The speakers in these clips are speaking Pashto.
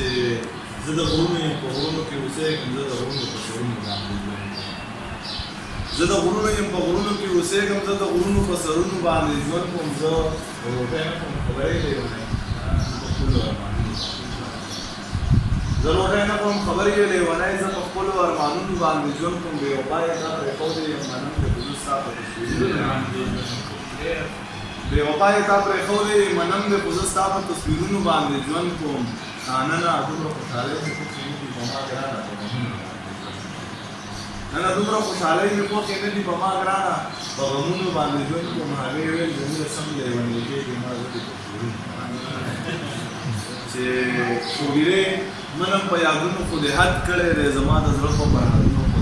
چې زه د غرونو یم په غرونو کې اوسېږم زه د غرونو په سرونو باندې ژوند کوم زه د غرونو یم په غرونو کې اوسېږم زه د غرونو په سرونو باندې ژوند کوم زه روټۍ نه کوم خبرې لیونی په خپلو ارمانونو زه روټۍ نه کوم خبرې لیونی زه په خپلو ارمانونو باندې ژوند کوم بې وفا یې تا پرېښودی یم منم د ګلو ستا په تصویرونو بې وفا یې تا پرېښودی منم د خو زه ستا په تصویرونو باندې ژوند کوم نه دومره خوشحالۍ مې خوښې نه دي په ما ګرانه دومره خوشحالۍ مې خوښې نه دي په ما ګرانه په غمونو باندې ژوند کوم هغې ویل زموږ سم لیونی کېږي ما زه دې تصویرونو چې خوږیرې منم په یادونو خو دې حد کړی دی زما د زړه په پرهرونو خو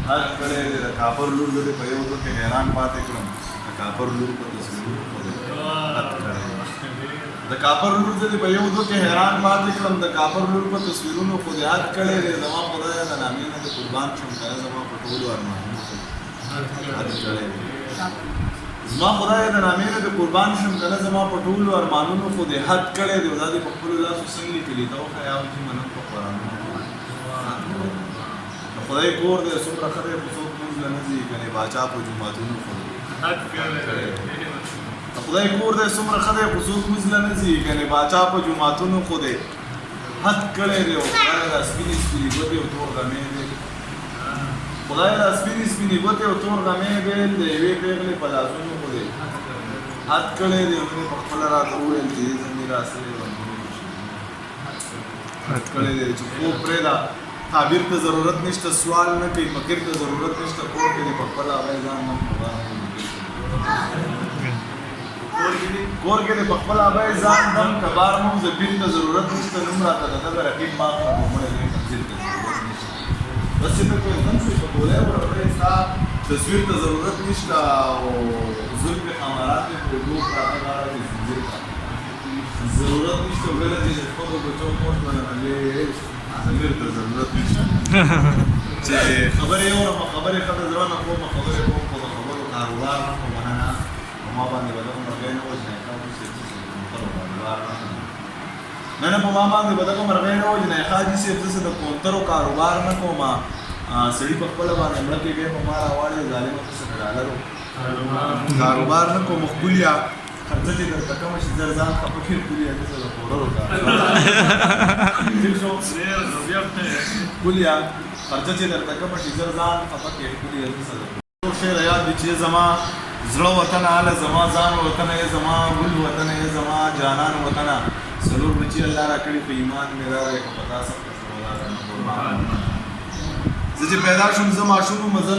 حد کړی دی د کافر لور زه دې په یو ځل کې حیران پاتې کړم د کافر لور په تصویرونو خو دې حد کړی د کافر لور زه دې په یو ځل کې حیران پاتې کړم د کافر لور په تصویرونو خو دې حد کړی دی زما خدایه د نامې نه دې قربان شم که زما په ټولو ارمانونو خو حد کړی دی زما خدای د نامې نه د قربان شم که نه زما په ټولو ارمانونو خو دې حد کړی دی او دا دې په خپلو لاسو څنګه لیکلي ته وښیه او چې منم په قرآنونو د خدای کور دی څومره ښه دی خو څوک لمونځ له نه ځي کنې باچا په جوماتونو خو د خدای کور دی څومره ښه دی خو څوک لمونځ له نه ځي کنې باچا په جوماتونو خو دی حد کړی دی او خدای دا سپینې سپینې ګوتې او تور غمې دی خدای دا سپینې سپینې ګوتې او تور غمې بیل د یوې پېغلې په لاسونو خو دی حد کړی دی او مې په خپله راته وویل چې دې زمې راسلې حد کړی دی چې خوب پرېږده تعبیر ته ضرورت نشته سوال نه کوي فکر ته ضرورت نشته کور کې دې په خپله هغه ځان هم کور کې دې په خپله هغه ځان دم کبار مو زبیر ته ضرورت نشته نوم راته د دغه رقیب ما کړه په مړی دې منزل ته بس چې ته کوم دم شوې په ګولۍ ورغلی ستا تصویر ته ضرورت نشته او زلفې خمارات دې په اوږو پراته غاړه دې زنځیر کړه ضرورت نشته ویله چې د خپلو بچو موټ باندې زنځیر ته ضرورت نشته چې خبرې اورم خبرې ښه د زړه نه کوم خبرې کوم خو د خبرو کاروبار نه کوم مننه په ما باندې به دغه مرغۍ نه وژنې ښه اوسې کاروبار نه نه په ما باندې به دغه مرغۍ نه وژنې ښه حاجي صاحب زه د کونترو کاروبار نه کوم سړي په خپله باندې مړه کېږي په ما راواړې ظالمه ته څه ډالرو کاروبار نه کوم ښکلیا خرڅه چې درته کومه شي زر ځان خفه کړي ښکلیا دسه د پوډرو ښکلیا خرڅه چې درته کومه شي زر ځان خفه کړي ښکلیا دسه د پوډرو شعر یاد دي چې زما زړه وطن هله زما ځان وطن یې زما ګل وطن یې زما جانان وطنه څلور بچي الله راکړي په ایمان مې راغی که په تا سخته شوه زه چې پیدا شوم زه ماشوم وم زه